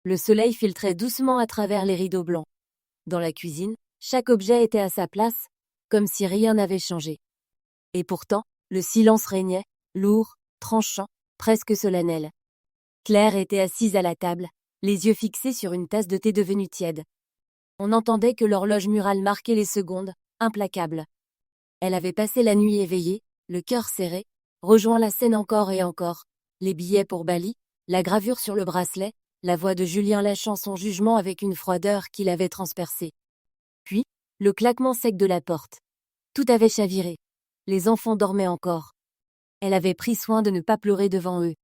Le soleil filtrait doucement à travers les rideaux blancs. Dans la cuisine, chaque objet était à sa place, comme si rien n'avait changé. Et pourtant, le silence régnait, lourd, tranchant, presque solennel. Claire était assise à la table, les yeux fixés sur une tasse de thé devenue tiède. On n'entendait que l'horloge murale marquer les secondes, implacable. Elle avait passé la nuit éveillée, le cœur serré, rejoint la scène encore et encore, les billets pour Bali, la gravure sur le bracelet, la voix de Julien lâchant son jugement avec une froideur qui l'avait transpercée. Puis, le claquement sec de la porte. Tout avait chaviré. Les enfants dormaient encore. Elle avait pris soin de ne pas pleurer devant eux.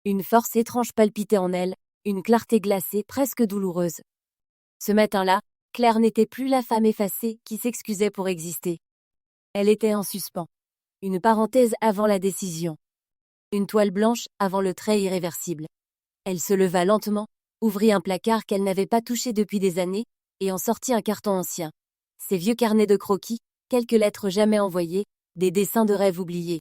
Une force étrange palpitait en elle, une clarté glacée presque douloureuse. Ce matin-là, Claire n'était plus la femme effacée qui s'excusait pour exister. Elle était en suspens. Une parenthèse avant la décision. Une toile blanche avant le trait irréversible. Elle se leva lentement, ouvrit un placard qu'elle n'avait pas touché depuis des années, et en sortit un carton ancien. Ses vieux carnets de croquis, quelques lettres jamais envoyées, des dessins de rêves oubliés.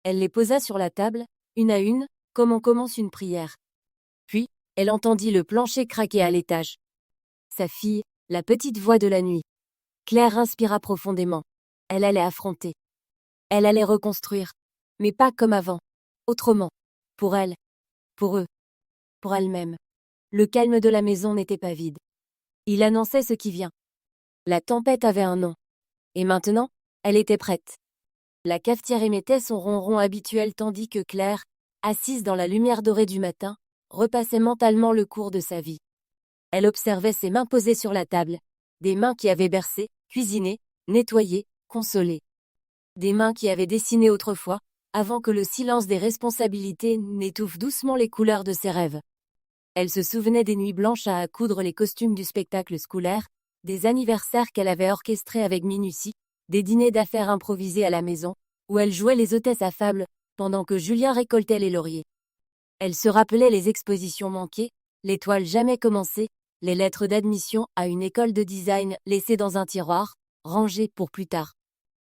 Elle les posa sur la table, une à une, comme on commence une prière. Puis, elle entendit le plancher craquer à l'étage. Sa fille, la petite voix de la nuit. Claire inspira profondément. Elle allait affronter. Elle allait reconstruire. Mais pas comme avant. Autrement. Pour elle. Pour eux. Pour elle-même. Le calme de la maison n'était pas vide. Il annonçait ce qui vient. La tempête avait un nom. Et maintenant, elle était prête. La cafetière émettait son ronron habituel tandis que Claire, assise dans la lumière dorée du matin, repassait mentalement le cours de sa vie. Elle observait ses mains posées sur la table, des mains qui avaient bercé, cuisiné, nettoyé, consolé. Des mains qui avaient dessiné autrefois, avant que le silence des responsabilités n'étouffe doucement les couleurs de ses rêves. Elle se souvenait des nuits blanches à coudre les costumes du spectacle scolaire, des anniversaires qu'elle avait orchestrés avec minutie, des dîners d'affaires improvisés à la maison, où elle jouait les hôtesses affables, pendant que Julien récoltait les lauriers. Elle se rappelait les expositions manquées, les toiles jamais commencées, les lettres d'admission à une école de design laissées dans un tiroir, rangées pour plus tard.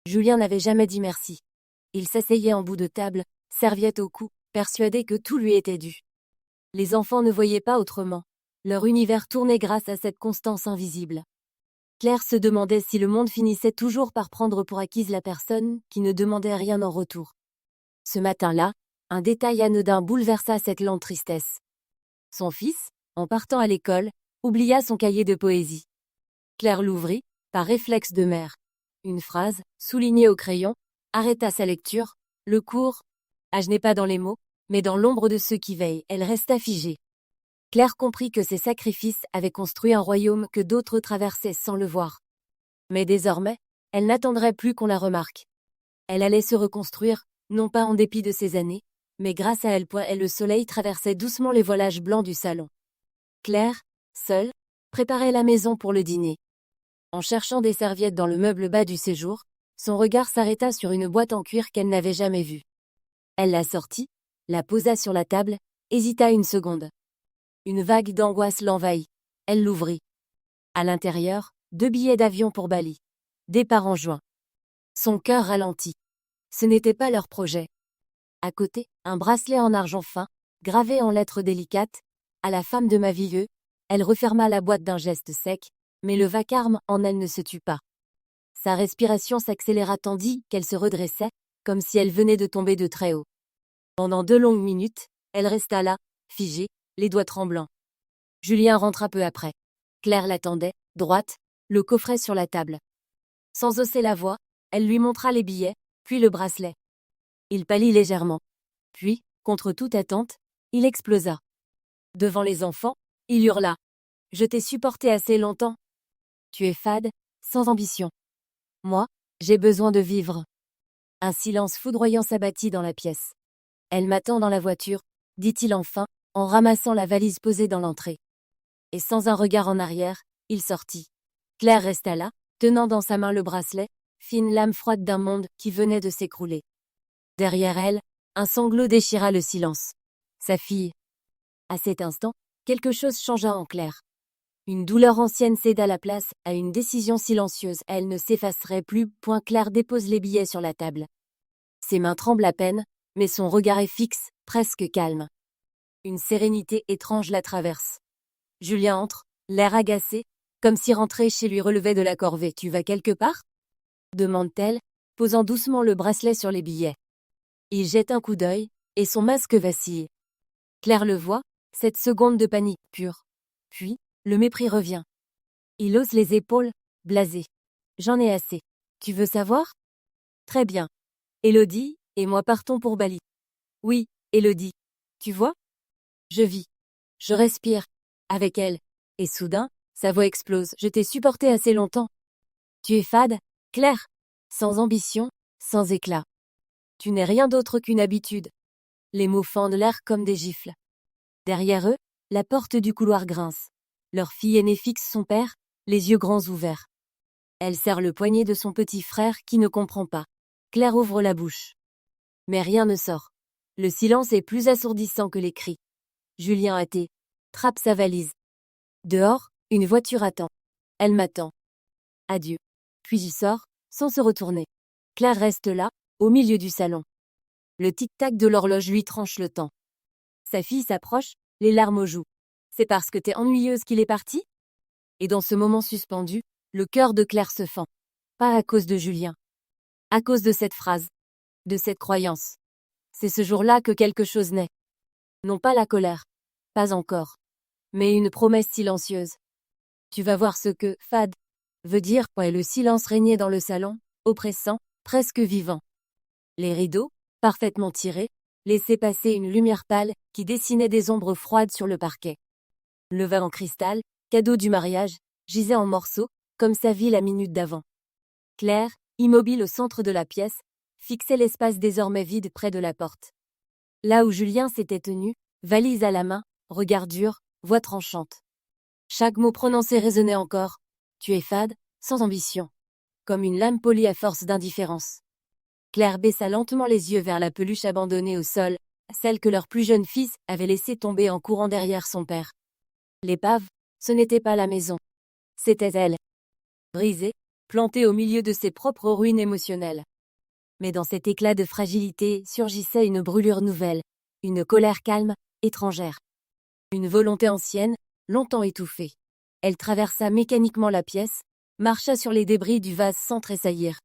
Julien n'avait jamais dit merci. Il s'asseyait en bout de table, serviette au cou, persuadé que tout lui était dû. Les enfants ne voyaient pas autrement. Leur univers tournait grâce à cette constance invisible. Claire se demandait si le monde finissait toujours par prendre pour acquise la personne qui ne demandait rien en retour. Ce matin-là, un détail anodin bouleversa cette lente tristesse. Son fils, en partant à l'école, oublia son cahier de poésie. Claire l'ouvrit, par réflexe de mère. Une phrase, soulignée au crayon, arrêta sa lecture, le cours. Je n'ai pas dans les mots, mais dans l'ombre de ceux qui veillent, elle resta figée. Claire comprit que ses sacrifices avaient construit un royaume que d'autres traversaient sans le voir. Mais désormais, elle n'attendrait plus qu'on la remarque. Elle allait se reconstruire, non pas en dépit de ses années, mais grâce à elle. Et le soleil traversait doucement les voilages blancs du salon. Claire, seule, préparait la maison pour le dîner. En cherchant des serviettes dans le meuble bas du séjour, son regard s'arrêta sur une boîte en cuir qu'elle n'avait jamais vue. Elle la sortit, la posa sur la table, hésita une seconde. Une vague d'angoisse l'envahit. Elle l'ouvrit. À l'intérieur, 2 billets d'avion pour Bali. Départ en juin. Son cœur ralentit. Ce n'était pas leur projet. À côté, un bracelet en argent fin, gravé en lettres délicates. À la femme de ma vie. Elle referma la boîte d'un geste sec, mais le vacarme en elle ne se tut pas. Sa respiration s'accéléra tandis qu'elle se redressait, comme si elle venait de tomber de très haut. Pendant 2 longues minutes, elle resta là, figée, les doigts tremblants. Julien rentra peu après. Claire l'attendait, droite, le coffret sur la table. Sans hausser la voix, elle lui montra les billets, puis le bracelet. Il pâlit légèrement. Puis, contre toute attente, il explosa. Devant les enfants, il hurla. « Je t'ai supporté assez longtemps. Tu es fade, sans ambition. Moi, j'ai besoin de vivre. » Un silence foudroyant s'abattit dans la pièce. « Elle m'attend dans la voiture, » dit-il enfin, en ramassant la valise posée dans l'entrée. Et sans un regard en arrière, il sortit. Claire resta là, tenant dans sa main le bracelet, fine lame froide d'un monde qui venait de s'écrouler. Derrière elle, un sanglot déchira le silence. Sa fille. À cet instant, quelque chose changea en Claire. Une douleur ancienne céda la place à une décision silencieuse. Elle ne s'effacerait plus. Claire dépose les billets sur la table. Ses mains tremblent à peine, mais son regard est fixe, presque calme. Une sérénité étrange la traverse. Julien entre, l'air agacé, comme si rentrer chez lui relevait de la corvée. Tu vas quelque part? Demande-t-elle, posant doucement le bracelet sur les billets. Il jette un coup d'œil, et son masque vacille. Claire le voit, cette seconde de panique pure. Puis, le mépris revient. Il hausse les épaules, blasé. J'en ai assez. Tu veux savoir? Très bien. Élodie et moi partons pour Bali. Oui, Élodie. Tu vois? Je vis. Je respire. Avec elle. Et soudain, sa voix explose. Je t'ai supporté assez longtemps. Tu es fade, Claire. Sans ambition, sans éclat. Tu n'es rien d'autre qu'une habitude. Les mots fendent l'air comme des gifles. Derrière eux, la porte du couloir grince. Leur fille aînée fixe son père, les yeux grands ouverts. Elle serre le poignet de son petit frère qui ne comprend pas. Claire ouvre la bouche. Mais rien ne sort. Le silence est plus assourdissant que les cris. Julien hâté trappe sa valise. Dehors, une voiture attend. Elle m'attend. Adieu. Puis il sort, sans se retourner. Claire reste là, au milieu du salon. Le tic-tac de l'horloge lui tranche le temps. Sa fille s'approche, les larmes aux joues. C'est parce que t'es ennuyeuse qu'il est parti? Et dans ce moment suspendu, le cœur de Claire se fend. Pas à cause de Julien. À cause de cette phrase. De cette croyance. C'est ce jour-là que quelque chose naît. Non pas la colère. Pas encore. Mais une promesse silencieuse. Tu vas voir ce que « fade » veut dire. Et le silence régnait dans le salon, oppressant, presque vivant. Les rideaux, parfaitement tirés, laissaient passer une lumière pâle qui dessinait des ombres froides sur le parquet. Le verre en cristal, cadeau du mariage, gisait en morceaux, comme sa vie la minute d'avant. Claire, immobile au centre de la pièce, fixait l'espace désormais vide près de la porte. Là où Julien s'était tenu, valise à la main, regard dur, voix tranchante. Chaque mot prononcé résonnait encore. Tu es fade, sans ambition. Comme une lame polie à force d'indifférence. Claire baissa lentement les yeux vers la peluche abandonnée au sol, celle que leur plus jeune fils avait laissée tomber en courant derrière son père. L'épave, ce n'était pas la maison. C'était elle. Brisée, plantée au milieu de ses propres ruines émotionnelles. Mais dans cet éclat de fragilité surgissait une brûlure nouvelle, une colère calme, étrangère. Une volonté ancienne, longtemps étouffée. Elle traversa mécaniquement la pièce, marcha sur les débris du vase sans tressaillir.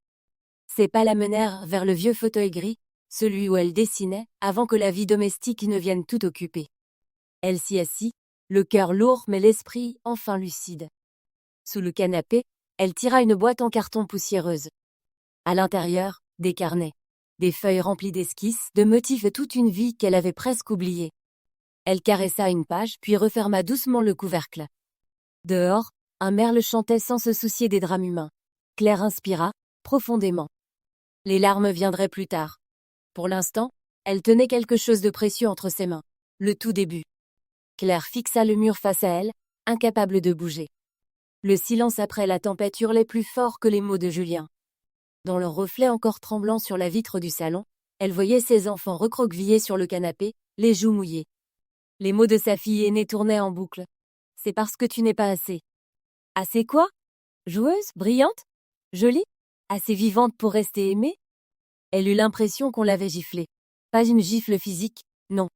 Ses pas la menèrent vers le vieux fauteuil gris, celui où elle dessinait, avant que la vie domestique ne vienne tout occuper. Elle s'y assit, le cœur lourd mais l'esprit enfin lucide. Sous le canapé, elle tira une boîte en carton poussiéreuse. À l'intérieur, des carnets. Des feuilles remplies d'esquisses, de motifs et toute une vie qu'elle avait presque oubliée. Elle caressa une page puis referma doucement le couvercle. Dehors, un merle chantait sans se soucier des drames humains. Claire inspira, profondément. Les larmes viendraient plus tard. Pour l'instant, elle tenait quelque chose de précieux entre ses mains. Le tout début. Claire fixa le mur face à elle, incapable de bouger. Le silence après la tempête hurlait plus fort que les mots de Julien. Dans le reflet encore tremblant sur la vitre du salon, elle voyait ses enfants recroquevillés sur le canapé, les joues mouillées. Les mots de sa fille aînée tournaient en boucle. C'est parce que tu n'es pas assez. Assez quoi? Joueuse, brillante, jolie, assez vivante pour rester aimée? Elle eut l'impression qu'on l'avait giflée. Pas une gifle physique, non.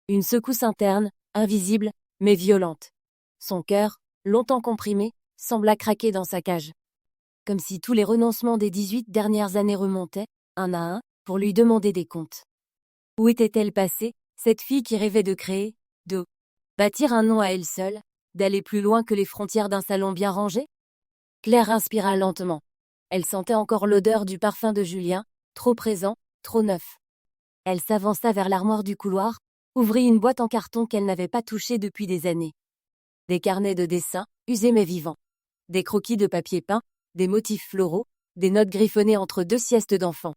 Une secousse interne, invisible, mais violente. Son cœur, longtemps comprimé, sembla craquer dans sa cage. Comme si tous les renoncements des 18 dernières années remontaient, un à un, pour lui demander des comptes. Où était-elle passée, cette fille qui rêvait de créer, de bâtir un nom à elle seule, d'aller plus loin que les frontières d'un salon bien rangé? Claire inspira lentement. Elle sentait encore l'odeur du parfum de Julien, trop présent, trop neuf. Elle s'avança vers l'armoire du couloir, ouvrit une boîte en carton qu'elle n'avait pas touchée depuis des années. Des carnets de dessin, usés mais vivants. Des croquis de papier peint, des motifs floraux, des notes griffonnées entre deux siestes d'enfants.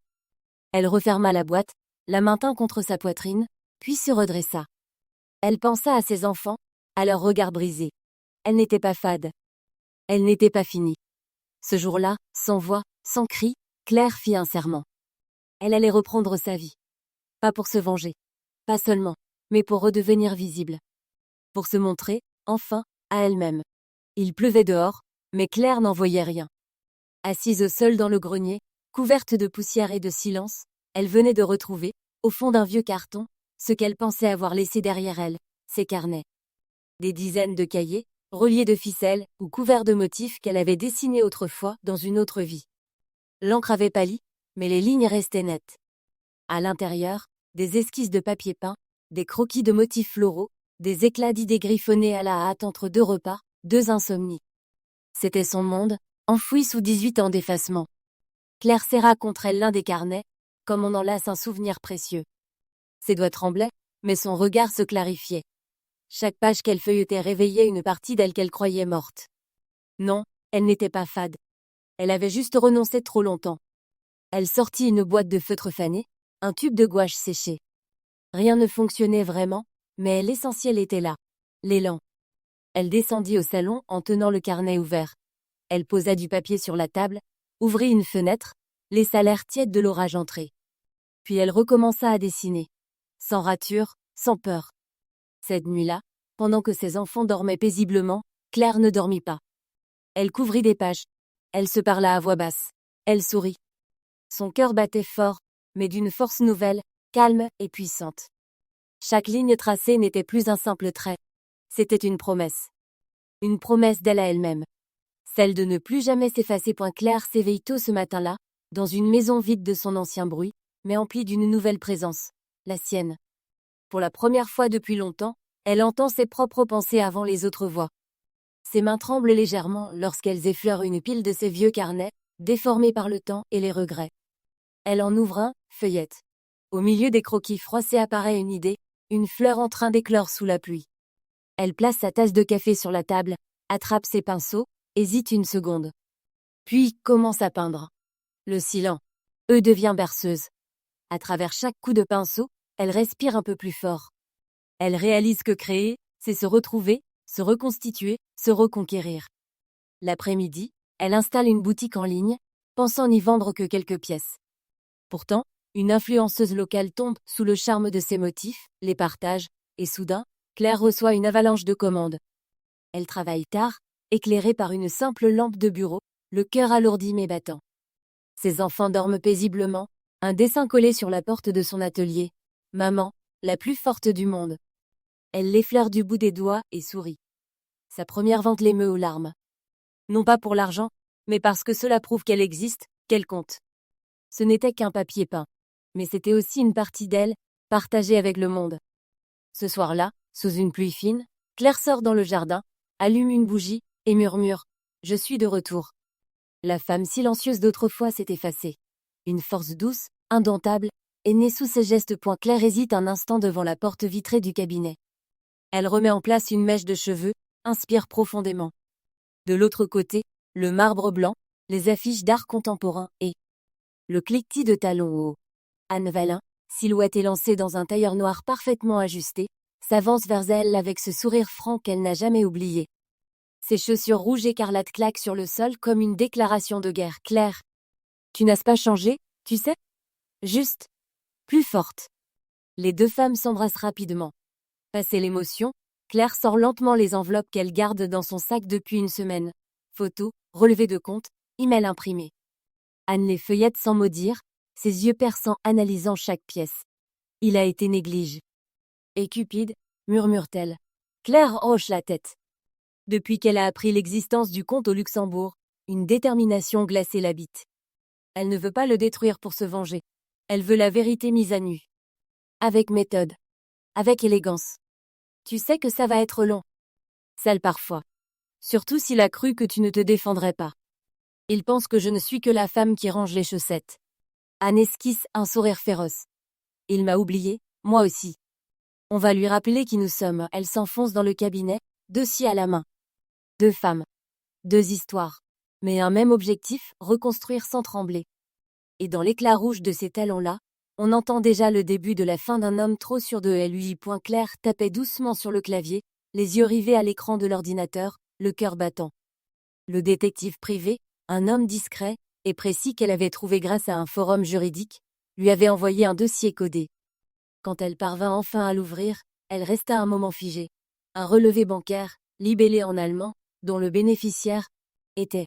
Elle referma la boîte, la maintint contre sa poitrine, puis se redressa. Elle pensa à ses enfants, à leurs regards brisés. Elle n'était pas fade. Elle n'était pas finie. Ce jour-là, sans voix, sans cri, Claire fit un serment. Elle allait reprendre sa vie. Pas pour se venger. Pas seulement, mais pour redevenir visible. Pour se montrer, enfin, à elle-même. Il pleuvait dehors, mais Claire n'en voyait rien. Assise au sol dans le grenier, couverte de poussière et de silence, elle venait de retrouver, au fond d'un vieux carton, ce qu'elle pensait avoir laissé derrière elle, ses carnets. des dizaines de cahiers, reliés de ficelles ou couverts de motifs qu'elle avait dessinés autrefois dans une autre vie. L'encre avait pâli, mais les lignes restaient nettes. À l'intérieur, des esquisses de papier peint, des croquis de motifs floraux, des éclats d'idées griffonnés à la hâte entre 2 repas, 2 insomnies. C'était son monde, enfoui sous 18 ans d'effacement. Claire serra contre elle l'un des carnets, comme on enlace un souvenir précieux. Ses doigts tremblaient, mais son regard se clarifiait. Chaque page qu'elle feuilletait réveillait une partie d'elle qu'elle croyait morte. Non, elle n'était pas fade. Elle avait juste renoncé trop longtemps. Elle sortit une boîte de feutre fané, un tube de gouache séché. Rien ne fonctionnait vraiment, mais l'essentiel était là, l'élan. Elle descendit au salon en tenant le carnet ouvert. Elle posa du papier sur la table, ouvrit une fenêtre, laissa l'air tiède de l'orage entrer. Puis elle recommença à dessiner. Sans rature, sans peur. Cette nuit-là, pendant que ses enfants dormaient paisiblement, Claire ne dormit pas. Elle couvrit des pages. Elle se parla à voix basse. Elle sourit. Son cœur battait fort, mais d'une force nouvelle, calme et puissante. Chaque ligne tracée n'était plus un simple trait. C'était une promesse. Une promesse d'elle à elle-même. Celle de ne plus jamais s'effacer. Claire s'éveille tôt ce matin-là, dans une maison vide de son ancien bruit, mais emplie d'une nouvelle présence, la sienne. Pour la première fois depuis longtemps, elle entend ses propres pensées avant les autres voix. Ses mains tremblent légèrement lorsqu'elles effleurent une pile de ses vieux carnets, déformés par le temps et les regrets. Elle en ouvre un, feuillette. Au milieu des croquis froissés apparaît une idée, une fleur en train d'éclore sous la pluie. Elle place sa tasse de café sur la table, attrape ses pinceaux, hésite une seconde. Puis commence à peindre. Le silence. Devient berceuse. À travers chaque coup de pinceau, elle respire un peu plus fort. Elle réalise que créer, c'est se retrouver, se reconstituer, se reconquérir. L'après-midi, elle installe une boutique en ligne, pensant n'y vendre que quelques pièces. Pourtant, une influenceuse locale tombe sous le charme de ses motifs, les partage, et soudain, Claire reçoit une avalanche de commandes. Elle travaille tard, éclairée par une simple lampe de bureau, le cœur alourdi mais battant. Ses enfants dorment paisiblement, un dessin collé sur la porte de son atelier. Maman, la plus forte du monde. Elle l'effleure du bout des doigts et sourit. Sa première vente l'émeut aux larmes. Non pas pour l'argent, mais parce que cela prouve qu'elle existe, qu'elle compte. Ce n'était qu'un papier peint, mais c'était aussi une partie d'elle, partagée avec le monde. Ce soir-là, sous une pluie fine, Claire sort dans le jardin, allume une bougie, et murmure « Je suis de retour ». La femme silencieuse d'autrefois s'est effacée. Une force douce, indomptable, est née sous ses gestes. Claire hésite un instant devant la porte vitrée du cabinet. Elle remet en place une mèche de cheveux, inspire profondément. De l'autre côté, le marbre blanc, les affiches d'art contemporain et le cliquetis de talons hauts. Anne Valin, silhouette élancée dans un tailleur noir parfaitement ajusté, s'avance vers elle avec ce sourire franc qu'elle n'a jamais oublié. Ses chaussures rouges écarlates claquent sur le sol comme une déclaration de guerre. Claire, tu n'as pas changé, tu sais? Juste, plus forte. Les deux femmes s'embrassent rapidement. Passée l'émotion, Claire sort lentement les enveloppes qu'elle garde dans son sac depuis une semaine. Photos, relevés de compte, emails imprimés. Anne les feuillette sans mot dire, ses yeux perçants analysant chaque pièce. Il a été négligé. Et Cupide, murmure-t-elle. Claire hoche la tête. Depuis qu'elle a appris l'existence du comte au Luxembourg, une détermination glacée l'habite. Elle ne veut pas le détruire pour se venger. Elle veut la vérité mise à nu. Avec méthode. Avec élégance. Tu sais que ça va être long. Sale parfois. Surtout s'il a cru que tu ne te défendrais pas. Il pense que je ne suis que la femme qui range les chaussettes. Anne esquisse un sourire féroce. Il m'a oublié, moi aussi. On va lui rappeler qui nous sommes. Elle s'enfonce dans le cabinet, dossier à la main. 2 femmes. 2 histoires. Mais un même objectif, reconstruire sans trembler. Et dans l'éclat rouge de ces talons-là, on entend déjà le début de la fin d'un homme trop sûr de lui. Claire tapait doucement sur le clavier, les yeux rivés à l'écran de l'ordinateur, le cœur battant. Le détective privé, un homme discret et précis qu'elle avait trouvé grâce à un forum juridique, lui avait envoyé un dossier codé. Quand elle parvint enfin à l'ouvrir, elle resta un moment figée. Un relevé bancaire, libellé en allemand, dont le bénéficiaire était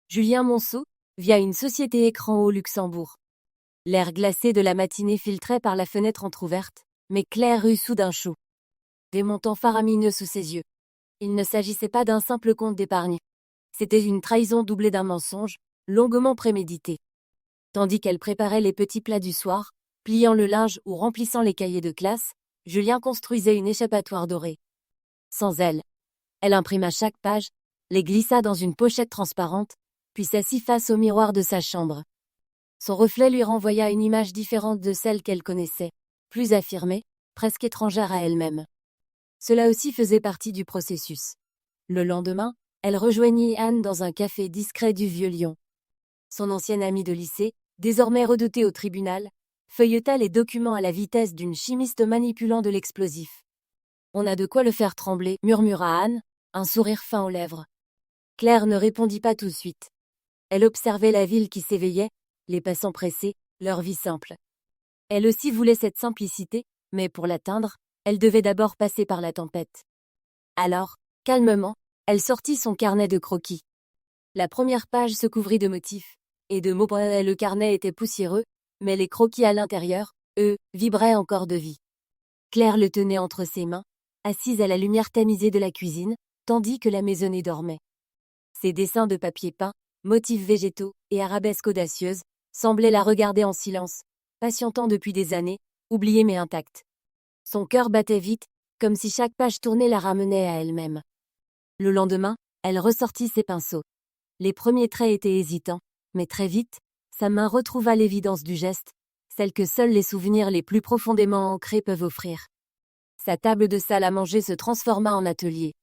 Julien Monceau, via une société écran au Luxembourg. L'air glacé de la matinée filtrait par la fenêtre entr'ouverte, mais Claire eut soudain chaud. Des montants faramineux sous ses yeux. Il ne s'agissait pas d'un simple compte d'épargne. C'était une trahison doublée d'un mensonge, longuement prémédité. Tandis qu'elle préparait les petits plats du soir, pliant le linge ou remplissant les cahiers de classe, Julien construisait une échappatoire dorée. Sans elle, elle imprima chaque page, les glissa dans une pochette transparente, puis s'assit face au miroir de sa chambre. Son reflet lui renvoya une image différente de celle qu'elle connaissait, plus affirmée, presque étrangère à elle-même. Cela aussi faisait partie du processus. Le lendemain, elle rejoignit Anne dans un café discret du Vieux-Lyon. Son ancienne amie de lycée, désormais redoutée au tribunal, feuilleta les documents à la vitesse d'une chimiste manipulant de l'explosif. « On a de quoi le faire trembler », murmura Anne, un sourire fin aux lèvres. Claire ne répondit pas tout de suite. Elle observait la ville qui s'éveillait, les passants pressés, leur vie simple. Elle aussi voulait cette simplicité, mais pour l'atteindre, elle devait d'abord passer par la tempête. Alors, calmement, elle sortit son carnet de croquis. La première page se couvrit de motifs, et de mots. Le carnet était poussiéreux, mais les croquis à l'intérieur, eux, vibraient encore de vie. Claire le tenait entre ses mains, assise à la lumière tamisée de la cuisine, tandis que la maisonnée dormait. Ses dessins de papier peint, motifs végétaux et arabesques audacieuses, semblaient la regarder en silence, patientant depuis des années, oubliée mais intacte. Son cœur battait vite, comme si chaque page tournée la ramenait à elle-même. Le lendemain, elle ressortit ses pinceaux. Les premiers traits étaient hésitants, mais très vite, sa main retrouva l'évidence du geste, celle que seuls les souvenirs les plus profondément ancrés peuvent offrir. Sa table de salle à manger se transforma en atelier.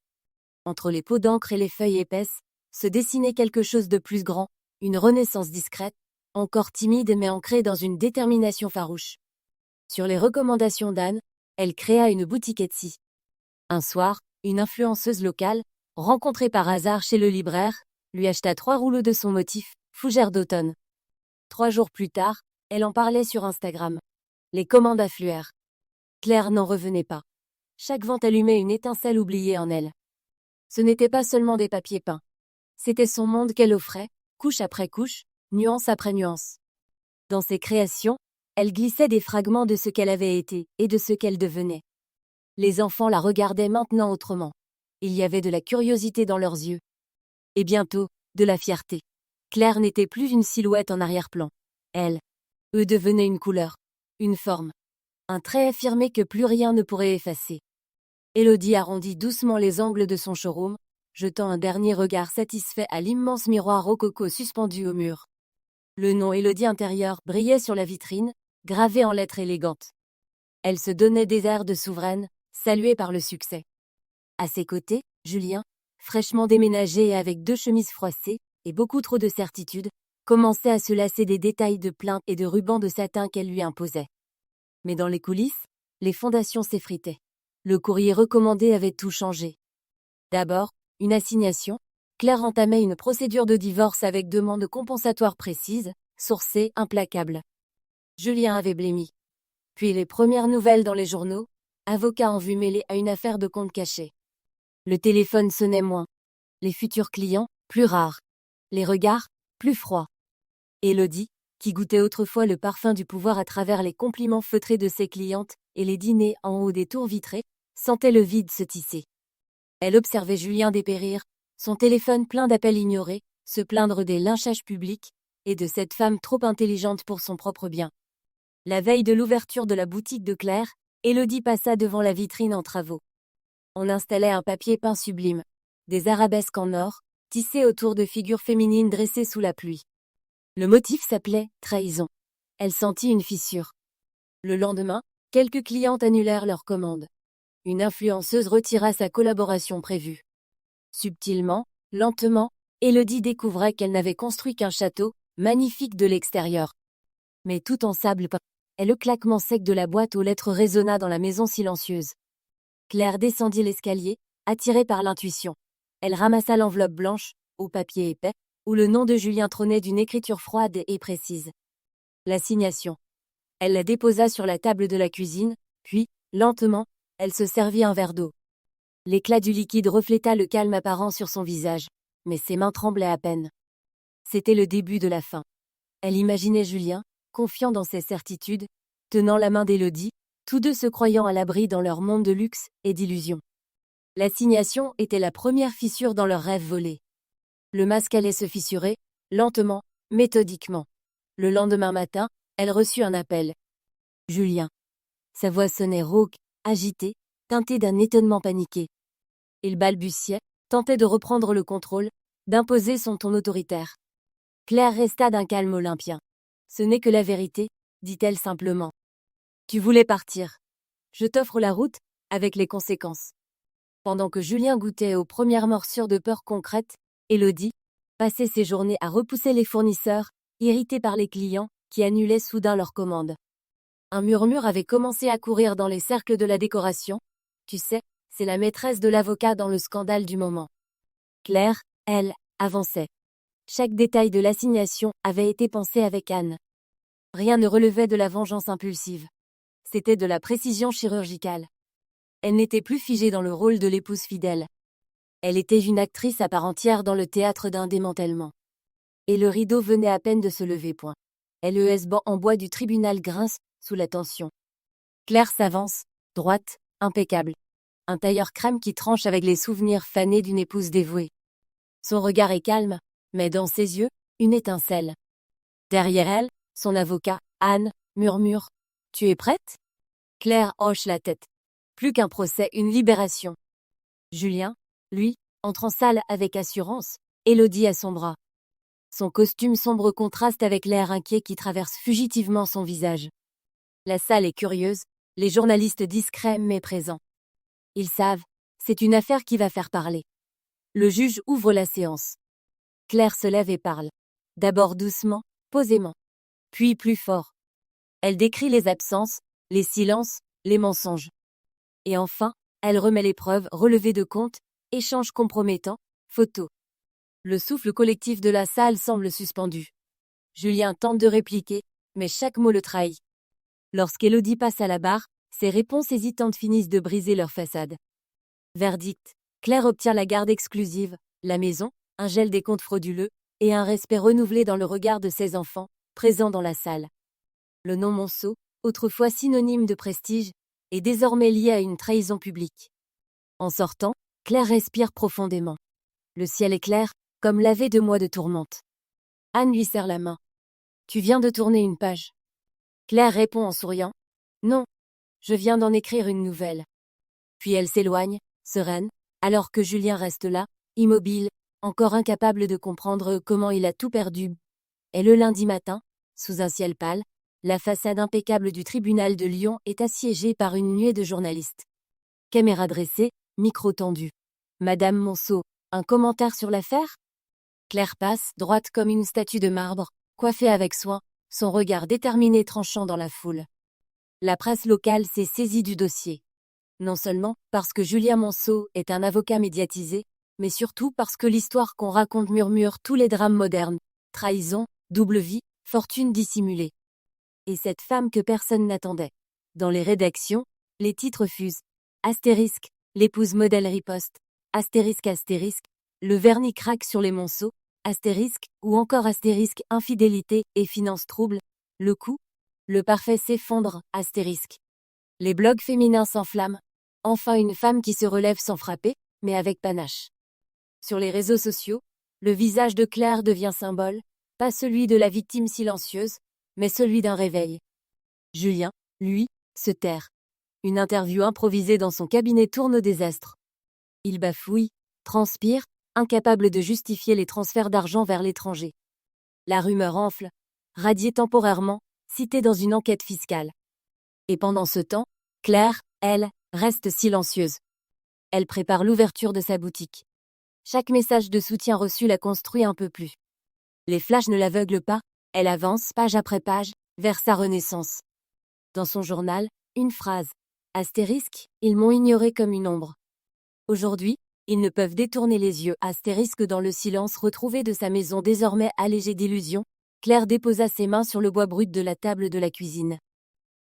Entre les pots d'encre et les feuilles épaisses, se dessinait quelque chose de plus grand, une renaissance discrète, encore timide mais ancrée dans une détermination farouche. Sur les recommandations d'Anne, elle créa une boutique Etsy. Un soir, une influenceuse locale, rencontrée par hasard chez le libraire, lui acheta 3 rouleaux de son motif, fougère d'automne. 3 jours plus tard, elle en parlait sur Instagram. Les commandes affluèrent. Claire n'en revenait pas. Chaque vente allumait une étincelle oubliée en elle. Ce n'était pas seulement des papiers peints. C'était son monde qu'elle offrait, couche après couche, nuance après nuance. Dans ses créations, elle glissait des fragments de ce qu'elle avait été et de ce qu'elle devenait. Les enfants la regardaient maintenant autrement. Il y avait de la curiosité dans leurs yeux. Et bientôt, de la fierté. Claire n'était plus une silhouette en arrière-plan. Elle, eux devenaient une couleur, une forme, un trait affirmé que plus rien ne pourrait effacer. Élodie arrondit doucement les angles de son showroom, jetant un dernier regard satisfait à l'immense miroir rococo suspendu au mur. Le nom Élodie intérieur brillait sur la vitrine, gravé en lettres élégantes. Elle se donnait des airs de souveraine, saluée par le succès. À ses côtés, Julien, fraîchement déménagé et avec 2 chemises froissées, et beaucoup trop de certitude, commençait à se lasser des détails de plaintes et de rubans de satin qu'elle lui imposait. Mais dans les coulisses, les fondations s'effritaient. Le courrier recommandé avait tout changé. D'abord, une assignation, Claire entamait une procédure de divorce avec demande compensatoire précise, sourcée, implacable. Julien avait blêmi. Puis les premières nouvelles dans les journaux, avocat en vue mêlé à une affaire de compte caché. Le téléphone sonnait moins. Les futurs clients, plus rares. Les regards, plus froids. Élodie, qui goûtait autrefois le parfum du pouvoir à travers les compliments feutrés de ses clientes et les dîners en haut des tours vitrées, sentait le vide se tisser. Elle observait Julien dépérir, son téléphone plein d'appels ignorés, se plaindre des lynchages publics, et de cette femme trop intelligente pour son propre bien. La veille de l'ouverture de la boutique de Claire, Élodie passa devant la vitrine en travaux. On installait un papier peint sublime, des arabesques en or, tissées autour de figures féminines dressées sous la pluie. Le motif s'appelait « Trahison ». Elle sentit une fissure. Le lendemain, quelques clientes annulèrent leur commande. Une influenceuse retira sa collaboration prévue. Subtilement, lentement, Élodie découvrait qu'elle n'avait construit qu'un château, magnifique de l'extérieur. Mais tout en sable peint. Et le claquement sec de la boîte aux lettres résonna dans la maison silencieuse. Claire descendit l'escalier, attirée par l'intuition. Elle ramassa l'enveloppe blanche, au papier épais, où le nom de Julien trônait d'une écriture froide et précise. L'assignation. Elle la déposa sur la table de la cuisine, puis, lentement, elle se servit un verre d'eau. L'éclat du liquide refléta le calme apparent sur son visage, mais ses mains tremblaient à peine. C'était le début de la fin. Elle imaginait Julien, confiant dans ses certitudes, tenant la main d'Élodie, tous deux se croyant à l'abri dans leur monde de luxe et d'illusion. L'assignation était la première fissure dans leur rêve volé. Le masque allait se fissurer, lentement, méthodiquement. Le lendemain matin, elle reçut un appel. Julien. Sa voix sonnait rauque, agitée, teintée d'un étonnement paniqué. Il balbutiait, tentait de reprendre le contrôle, d'imposer son ton autoritaire. Claire resta d'un calme olympien. Ce n'est que la vérité, dit-elle simplement. Tu voulais partir. Je t'offre la route, avec les conséquences. Pendant que Julien goûtait aux premières morsures de peur concrètes, Élodie passait ses journées à repousser les fournisseurs, irritée par les clients qui annulaient soudain leurs commandes. Un murmure avait commencé à courir dans les cercles de la décoration. Tu sais, c'est la maîtresse de l'avocat dans le scandale du moment. Claire, elle, avançait. Chaque détail de l'assignation avait été pensé avec Anne. Rien ne relevait de la vengeance impulsive. C'était de la précision chirurgicale. Elle n'était plus figée dans le rôle de l'épouse fidèle. Elle était une actrice à part entière dans le théâtre d'un démantèlement. Et le rideau venait à peine de se lever. Les bancs en bois du tribunal grincent sous la tension. Claire s'avance, droite, impeccable. Un tailleur crème qui tranche avec les souvenirs fanés d'une épouse dévouée. Son regard est calme, mais dans ses yeux, une étincelle. Derrière elle, son avocat, Anne, murmure « Tu es prête ?» Claire hoche la tête. Plus qu'un procès, une libération. Julien, lui, entre en salle avec assurance, Élodie à son bras. Son costume sombre contraste avec l'air inquiet qui traverse fugitivement son visage. La salle est curieuse, les journalistes discrets mais présents. Ils savent, c'est une affaire qui va faire parler. Le juge ouvre la séance. Claire se lève et parle. D'abord doucement, posément. Puis plus fort. Elle décrit les absences, les silences, les mensonges. Et enfin, elle remet les preuves relevées de comptes, échanges compromettants, photos. Le souffle collectif de la salle semble suspendu. Julien tente de répliquer, mais chaque mot le trahit. Lorsqu'Élodie passe à la barre, ses réponses hésitantes finissent de briser leur façade. Verdict. Claire obtient la garde exclusive, la maison, un gel des comptes frauduleux, et un respect renouvelé dans le regard de ses enfants, présents dans la salle. Le nom Monceau, autrefois synonyme de prestige, est désormais lié à une trahison publique. En sortant, Claire respire profondément. Le ciel est clair, comme lavé de mois de tourmente. Anne lui serre la main. Tu viens de tourner une page. Claire répond en souriant. Non, je viens d'en écrire une nouvelle. Puis elle s'éloigne, sereine, alors que Julien reste là, immobile, encore incapable de comprendre comment il a tout perdu. Et le lundi matin, sous un ciel pâle, la façade impeccable du tribunal de Lyon est assiégée par une nuée de journalistes. Caméra dressée, micro tendu. Madame Monceau, un commentaire sur l'affaire ? Claire passe, droite comme une statue de marbre, coiffée avec soin, son regard déterminé tranchant dans la foule. La presse locale s'est saisie du dossier. Non seulement parce que Julien Monceau est un avocat médiatisé, mais surtout parce que l'histoire qu'on raconte murmure tous les drames modernes. Trahison, double vie, fortune dissimulée. Et cette femme que personne n'attendait. Dans les rédactions, les titres fusent. Astérisque, l'épouse modèle riposte. Astérisque astérisque, le vernis craque sur les Monceau. Astérisque, ou encore astérisque, infidélité et finances troubles. Le coup, le parfait s'effondre, astérisque. Les blogs féminins s'enflamment. Enfin une femme qui se relève sans frapper, mais avec panache. Sur les réseaux sociaux, le visage de Claire devient symbole, pas celui de la victime silencieuse, mais celui d'un réveil. Julien, lui, se terre. Une interview improvisée dans son cabinet tourne au désastre. Il bafouille, transpire, incapable de justifier les transferts d'argent vers l'étranger. La rumeur enfle, radiée temporairement, citée dans une enquête fiscale. Et pendant ce temps, Claire, elle, reste silencieuse. Elle prépare l'ouverture de sa boutique. Chaque message de soutien reçu la construit un peu plus. Les flashs ne l'aveuglent pas, elle avance, page après page, vers sa renaissance. Dans son journal, une phrase. Astérisque, ils m'ont ignoré comme une ombre. Aujourd'hui, ils ne peuvent détourner les yeux. Astérisque dans le silence retrouvé de sa maison désormais allégée d'illusions, Claire déposa ses mains sur le bois brut de la table de la cuisine.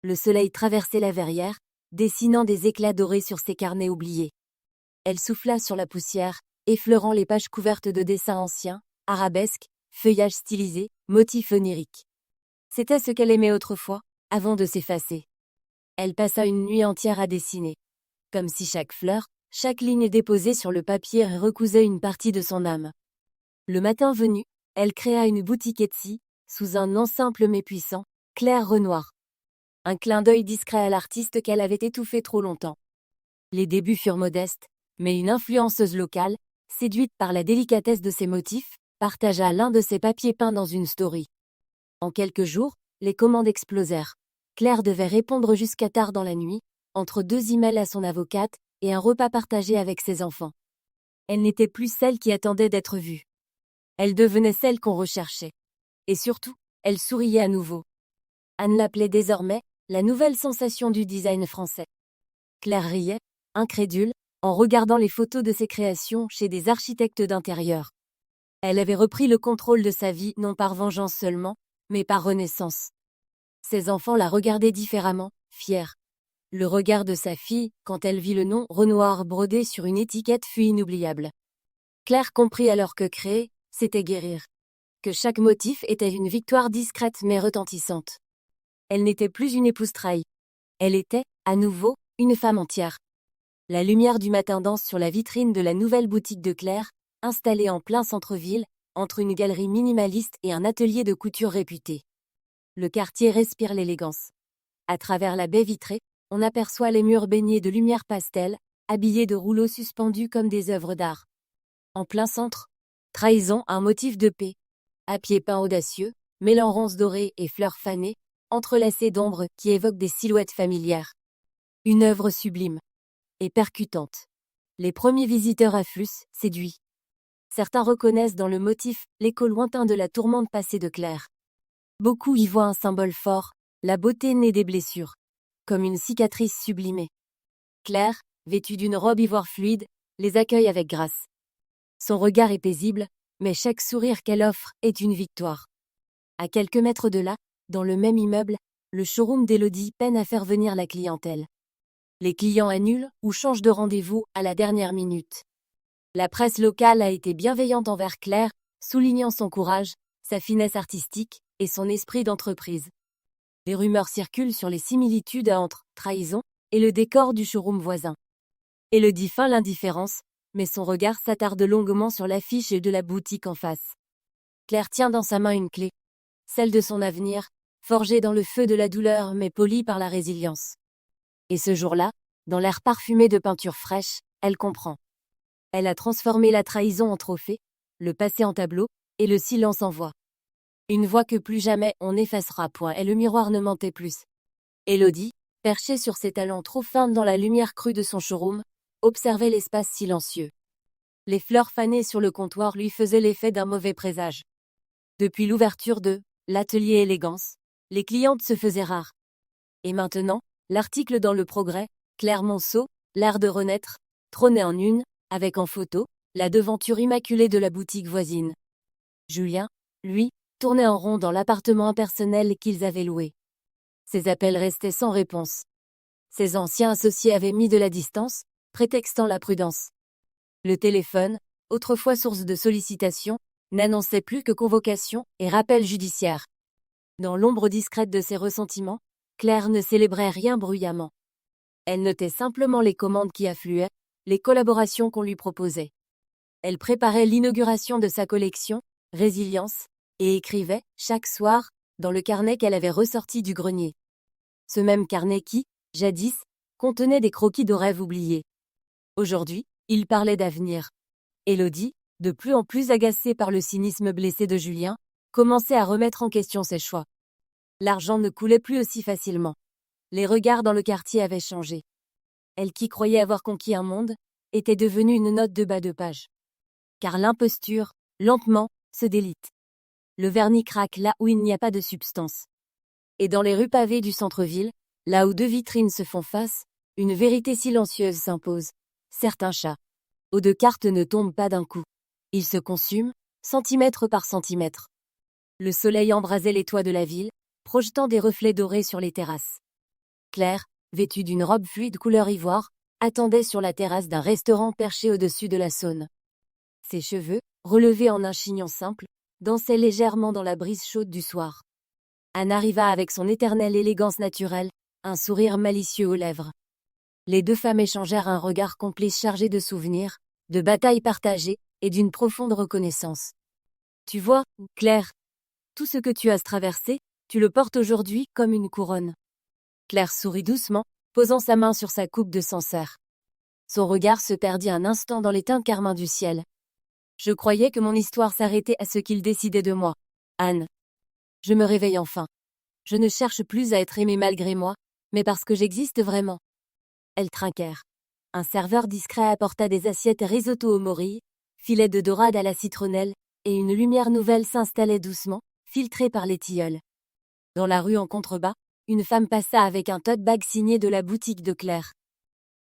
Le soleil traversait la verrière, dessinant des éclats dorés sur ses carnets oubliés. Elle souffla sur la poussière, effleurant les pages couvertes de dessins anciens, arabesques, feuillages stylisés, motifs oniriques. C'était ce qu'elle aimait autrefois, avant de s'effacer. Elle passa une nuit entière à dessiner. Comme si chaque fleur, chaque ligne déposée sur le papier recousait une partie de son âme. Le matin venu, elle créa une boutique Etsy, sous un nom simple mais puissant, Claire Renoir. Un clin d'œil discret à l'artiste qu'elle avait étouffé trop longtemps. Les débuts furent modestes, mais une influenceuse locale, séduite par la délicatesse de ses motifs, partagea l'un de ses papiers peints dans une story. En quelques jours, les commandes explosèrent. Claire devait répondre jusqu'à tard dans la nuit, entre 2 emails à son avocate et un repas partagé avec ses enfants. Elle n'était plus celle qui attendait d'être vue. Elle devenait celle qu'on recherchait. Et surtout, elle souriait à nouveau. Anne l'appelait désormais la nouvelle sensation du design français. Claire riait, incrédule, en regardant les photos de ses créations chez des architectes d'intérieur. Elle avait repris le contrôle de sa vie non par vengeance seulement, mais par renaissance. Ses enfants la regardaient différemment, fiers. Le regard de sa fille, quand elle vit le nom Renoir brodé sur une étiquette, fut inoubliable. Claire comprit alors que créer, c'était guérir. Que chaque motif était une victoire discrète mais retentissante. Elle n'était plus une épouse trahie. Elle était, à nouveau, une femme entière. La lumière du matin danse sur la vitrine de la nouvelle boutique de Claire, installée en plein centre-ville, entre une galerie minimaliste et un atelier de couture réputé. Le quartier respire l'élégance. À travers la baie vitrée, on aperçoit les murs baignés de lumière pastel, habillés de rouleaux suspendus comme des œuvres d'art. En plein centre, trahison, un motif de paix. À pieds peints audacieux, mêlant ronces dorées et fleurs fanées, entrelacées d'ombres qui évoquent des silhouettes familières. Une œuvre sublime et percutante. Les premiers visiteurs affluent, séduits. Certains reconnaissent dans le motif l'écho lointain de la tourmente passée de Claire. Beaucoup y voient un symbole fort, la beauté née des blessures, comme une cicatrice sublimée. Claire, vêtue d'une robe ivoire fluide, les accueille avec grâce. Son regard est paisible, mais chaque sourire qu'elle offre est une victoire. À quelques mètres de là, dans le même immeuble, le showroom d'Élodie peine à faire venir la clientèle. Les clients annulent ou changent de rendez-vous à la dernière minute. La presse locale a été bienveillante envers Claire, soulignant son courage, sa finesse artistique et son esprit d'entreprise. Des rumeurs circulent sur les similitudes entre trahison et le décor du showroom voisin. Élodie feint l'indifférence, mais son regard s'attarde longuement sur l'affiche de la boutique en face. Claire tient dans sa main une clé, celle de son avenir, forgée dans le feu de la douleur mais polie par la résilience. Et ce jour-là, dans l'air parfumé de peinture fraîche, elle comprend. Elle a transformé la trahison en trophée, le passé en tableau, et le silence en voix. Une voix que plus jamais on n'effacera point, et le miroir ne mentait plus. Élodie, perchée sur ses talons trop fins dans la lumière crue de son showroom, observait l'espace silencieux. Les fleurs fanées sur le comptoir lui faisaient l'effet d'un mauvais présage. Depuis l'ouverture de l'atelier élégance, les clientes se faisaient rares. Et maintenant, l'article dans le Progrès, Claire Monceau, l'art de renaître, trônait en une, avec en photo, la devanture immaculée de la boutique voisine. Julien, lui, tournait en rond dans l'appartement impersonnel qu'ils avaient loué. Ses appels restaient sans réponse. Ses anciens associés avaient mis de la distance, prétextant la prudence. Le téléphone, autrefois source de sollicitations, n'annonçait plus que convocation et rappel judiciaire. Dans l'ombre discrète de ses ressentiments, Claire ne célébrait rien bruyamment. Elle notait simplement les commandes qui affluaient, les collaborations qu'on lui proposait. Elle préparait l'inauguration de sa collection, Résilience, et écrivait, chaque soir, dans le carnet qu'elle avait ressorti du grenier. Ce même carnet qui, jadis, contenait des croquis de rêves oubliés. Aujourd'hui, il parlait d'avenir. Élodie, de plus en plus agacée par le cynisme blessé de Julien, commençait à remettre en question ses choix. L'argent ne coulait plus aussi facilement. Les regards dans le quartier avaient changé. Elle qui croyait avoir conquis un monde, était devenue une note de bas de page. Car l'imposture, lentement, se délite. Le vernis craque là où il n'y a pas de substance. Et dans les rues pavées du centre-ville, là où 2 vitrines se font face, une vérité silencieuse s'impose. Certains chats, aux 2 cartes ne tombent pas d'un coup. Ils se consument, centimètre par centimètre. Le soleil embrasait les toits de la ville, projetant des reflets dorés sur les terrasses. Claire, vêtue d'une robe fluide couleur ivoire, attendait sur la terrasse d'un restaurant perché au-dessus de la Saône. Ses cheveux, relevés en un chignon simple, dansaient légèrement dans la brise chaude du soir. Anne arriva avec son éternelle élégance naturelle, un sourire malicieux aux lèvres. Les deux femmes échangèrent un regard complet chargé de souvenirs, de batailles partagées et d'une profonde reconnaissance. Tu vois, Claire, tout ce que tu as traversé, tu le portes aujourd'hui comme une couronne. Claire sourit doucement, posant sa main sur sa coupe de Sancerre. Son regard se perdit un instant dans les teintes carmin du ciel. Je croyais que mon histoire s'arrêtait à ce qu'il décidait de moi. Anne. Je me réveille enfin. Je ne cherche plus à être aimée malgré moi, mais parce que j'existe vraiment. Elles trinquèrent. Un serveur discret apporta des assiettes risotto aux morilles, filets de dorade à la citronnelle, et une lumière nouvelle s'installait doucement, filtrée par les tilleuls. Dans la rue en contrebas, une femme passa avec un tote bag signé de la boutique de Claire.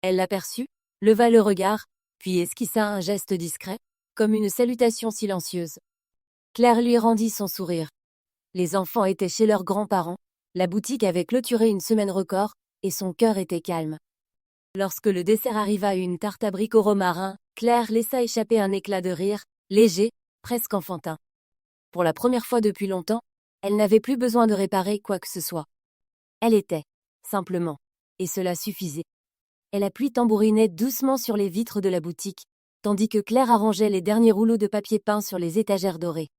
Elle l'aperçut, leva le regard, puis esquissa un geste discret, comme une salutation silencieuse. Claire lui rendit son sourire. Les enfants étaient chez leurs grands-parents, la boutique avait clôturé une semaine record, et son cœur était calme. Lorsque le dessert arriva, une tarte à bric au romarin, Claire laissa échapper un éclat de rire, léger, presque enfantin. Pour la première fois depuis longtemps, elle n'avait plus besoin de réparer quoi que ce soit. Elle était, simplement, et cela suffisait. Et la pluie tambourinait doucement sur les vitres de la boutique, tandis que Claire arrangeait les derniers rouleaux de papier peint sur les étagères dorées.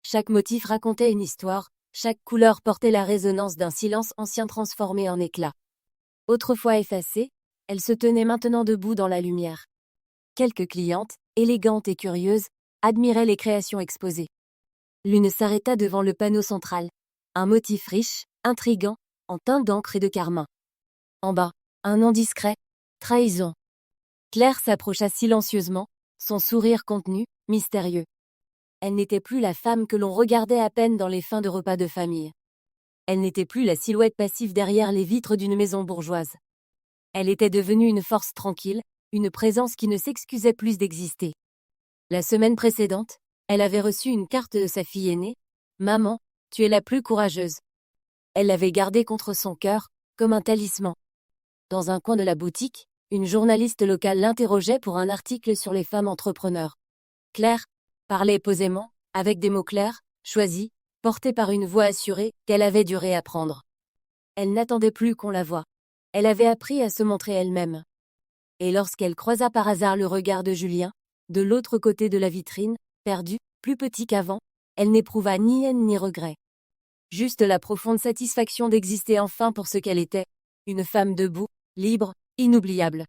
Chaque motif racontait une histoire, chaque couleur portait la résonance d'un silence ancien transformé en éclat. Autrefois effacée, elle se tenait maintenant debout dans la lumière. Quelques clientes, élégantes et curieuses, admiraient les créations exposées. L'une s'arrêta devant le panneau central. Un motif riche, intrigant, en teintes d'encre et de carmin. En bas, un nom discret, trahison. Claire s'approcha silencieusement, son sourire contenu, mystérieux. Elle n'était plus la femme que l'on regardait à peine dans les fins de repas de famille. Elle n'était plus la silhouette passive derrière les vitres d'une maison bourgeoise. Elle était devenue une force tranquille, une présence qui ne s'excusait plus d'exister. La semaine précédente, elle avait reçu une carte de sa fille aînée. « Maman, tu es la plus courageuse. » Elle l'avait gardée contre son cœur, comme un talisman. Dans un coin de la boutique, une journaliste locale l'interrogeait pour un article sur les femmes entrepreneurs. Claire parlait posément, avec des mots clairs, choisis, portés par une voix assurée qu'elle avait dû réapprendre. Elle n'attendait plus qu'on la voie. Elle avait appris à se montrer elle-même. Et lorsqu'elle croisa par hasard le regard de Julien, de l'autre côté de la vitrine, perdu, plus petit qu'avant, elle n'éprouva ni haine ni regret. Juste la profonde satisfaction d'exister enfin pour ce qu'elle était, une femme debout, libre, inoubliable.